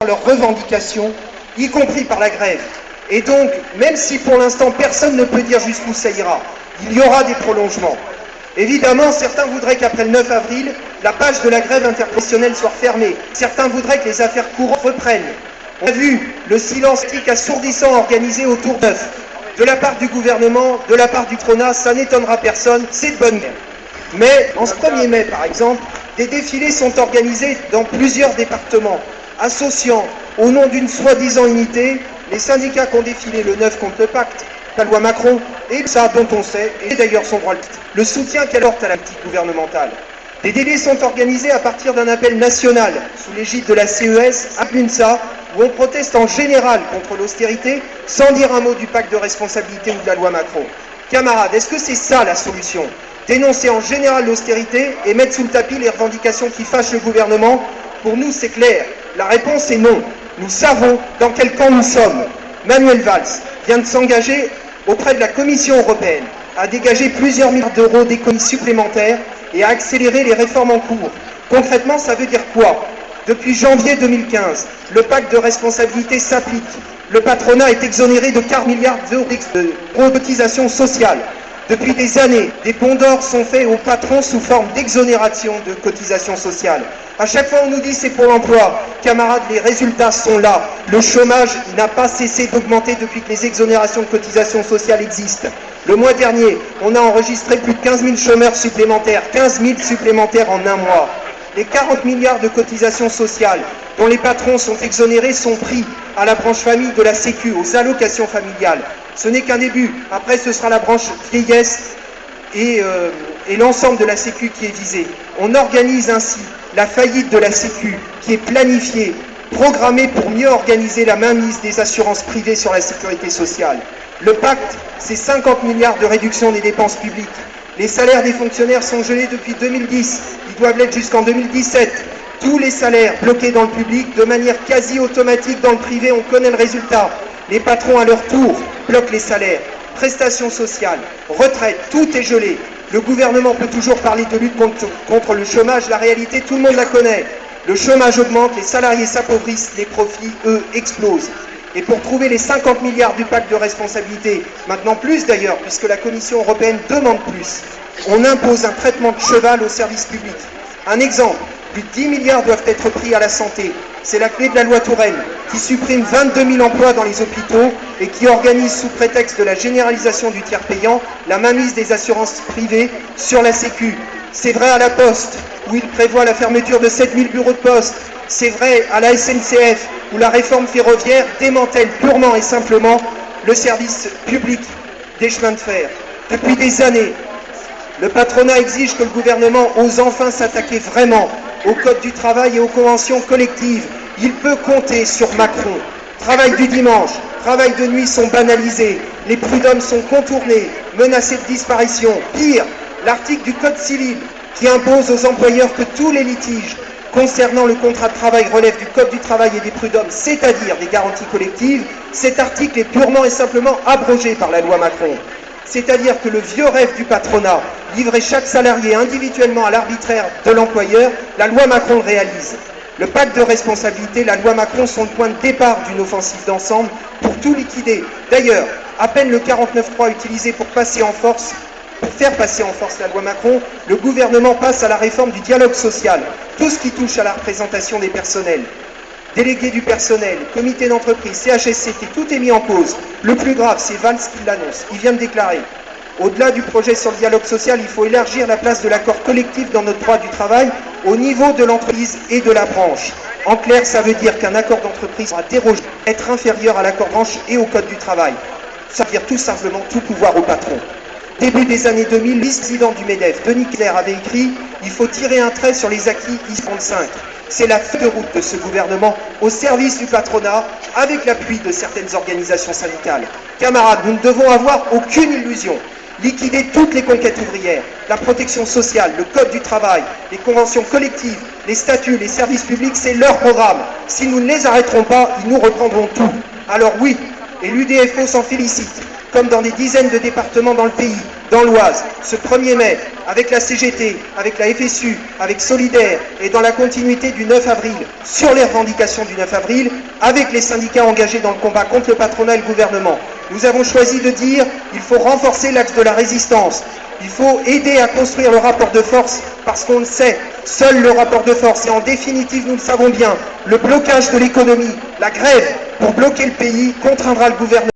leurs revendications, y compris par la grève. Et donc, même si pour l'instant personne ne peut dire jusqu'où ça ira, il y aura des prolongements. Évidemment, certains voudraient qu'après le 9 avril, la page de la grève interprofessionnelle soit fermée. Certains voudraient que les affaires courantes reprennent. On a vu le silence assourdissant organisé autour d'œufs. De la part du gouvernement, de la part du Trona, ça n'étonnera personne, c'est de bonne guerre. Mais en ce 1er mai, par exemple, des défilés sont organisés dans plusieurs départements, associant, au nom d'une soi-disant unité, les syndicats qui ont défilé le 9 contre le pacte, la loi Macron, et ça dont on sait, et d'ailleurs son droit, le soutien qu'elle porte à la politique gouvernementale. Des délais sont organisés à partir d'un appel national, sous l'égide de la CES, à l'UNSA, où on proteste en général contre l'austérité, sans dire un mot du pacte de responsabilité ou de la loi Macron. Camarades, est-ce que c'est ça la solution? Dénoncer en général l'austérité et mettre sous le tapis les revendications qui fâchent le gouvernement? Pour nous, c'est clair. La réponse est non. Nous savons dans quel camp nous sommes. Manuel Valls vient de s'engager auprès de la Commission européenne à dégager plusieurs milliards d'euros d'économies supplémentaires et à accélérer les réformes en cours. Concrètement, ça veut dire quoi? Depuis janvier 2015, le pacte de responsabilité s'applique. Le patronat est exonéré de 4 milliards d'euros de cotisations sociales. Depuis des années, des bons d'or sont faits aux patrons sous forme d'exonération de cotisations sociales. À chaque fois, on nous dit c'est pour l'emploi. Camarades, les résultats sont là. Le chômage n'a pas cessé d'augmenter depuis que les exonérations de cotisations sociales existent. Le mois dernier, on a enregistré plus de 15 000 chômeurs supplémentaires, 15 000 supplémentaires en un mois. Les 40 milliards de cotisations sociales dont les patrons sont exonérés sont pris à la branche famille de la Sécu, aux allocations familiales. Ce n'est qu'un début. Après, ce sera la branche vieillesse et l'ensemble de la Sécu qui est visé. On organise ainsi la faillite de la Sécu qui est planifiée, programmée pour mieux organiser la mainmise des assurances privées sur la sécurité sociale. Le pacte, c'est 50 milliards de réduction des dépenses publiques. Les salaires des fonctionnaires sont gelés depuis 2010. Ils doivent l'être jusqu'en 2017. Tous les salaires bloqués dans le public, de manière quasi automatique dans le privé, on connaît le résultat. Les patrons, à leur tour, bloquent les salaires. Prestations sociales, retraites, tout est gelé. Le gouvernement peut toujours parler de lutte contre le chômage. La réalité, tout le monde la connaît. Le chômage augmente, les salariés s'appauvrissent, les profits, eux, explosent. Et pour trouver les 50 milliards du pacte de responsabilité, maintenant plus d'ailleurs, puisque la Commission européenne demande plus, on impose un traitement de cheval au service public. Un exemple, plus de 10 milliards doivent être pris à la santé. C'est la clé de la loi Touraine, qui supprime 22 000 emplois dans les hôpitaux et qui organise, sous prétexte de la généralisation du tiers payant, la mainmise des assurances privées sur la Sécu. C'est vrai à la Poste, où il prévoit la fermeture de 7 000 bureaux de poste. C'est vrai à la SNCF, où la réforme ferroviaire démantèle purement et simplement le service public des chemins de fer. Depuis des années, le patronat exige que le gouvernement ose enfin s'attaquer vraiment au code du travail et aux conventions collectives. Il peut compter sur Macron. Travail du dimanche, travail de nuit sont banalisés, les prud'hommes sont contournés, menacés de disparition. Pire, l'article du Code civil qui impose aux employeurs que tous les litiges concernant le contrat de travail relèvent du Code du travail et des prud'hommes, c'est-à-dire des garanties collectives. Cet article est purement et simplement abrogé par la loi Macron. C'est-à-dire que le vieux rêve du patronat, livrer chaque salarié individuellement à l'arbitraire de l'employeur, la loi Macron le réalise. Le pacte de responsabilité, la loi Macron sont le point de départ d'une offensive d'ensemble pour tout liquider. D'ailleurs, à peine le 49.3 utilisé pour faire passer en force la loi Macron, le gouvernement passe à la réforme du dialogue social. Tout ce qui touche à la représentation des personnels, délégués du personnel, comité d'entreprise, CHSCT, tout est mis en cause. Le plus grave, c'est Valls qui l'annonce. Il vient de déclarer. Au-delà du projet sur le dialogue social, il faut élargir la place de l'accord collectif dans notre droit du travail au niveau de l'entreprise et de la branche. En clair, ça veut dire qu'un accord d'entreprise sera dérogé, être inférieur à l'accord branche et au code du travail. Ça veut dire tout simplement tout pouvoir au patron. Début des années 2000, le vice-président du MEDEF, Denis Clerc, avait écrit « Il faut tirer un trait sur les acquis I-35 ». C'est la feuille de route de ce gouvernement au service du patronat avec l'appui de certaines organisations syndicales. Camarades, nous ne devons avoir aucune illusion. Liquider toutes les conquêtes ouvrières, la protection sociale, le code du travail, les conventions collectives, les statuts, les services publics, c'est leur programme. Si nous ne les arrêterons pas, ils nous reprendront tout. Alors oui, et l'UDFO s'en félicite. comme dans des dizaines de départements dans le pays, dans l'Oise, ce 1er mai, avec la CGT, avec la FSU, avec Solidaire et dans la continuité du 9 avril, sur les revendications du 9 avril, avec les syndicats engagés dans le combat contre le patronat et le gouvernement. Nous avons choisi de dire qu'il faut renforcer l'axe de la résistance. Il faut aider à construire le rapport de force parce qu'on le sait, seul le rapport de force et en définitive, nous le savons bien, le blocage de l'économie, la grève pour bloquer le pays contraindra le gouvernement.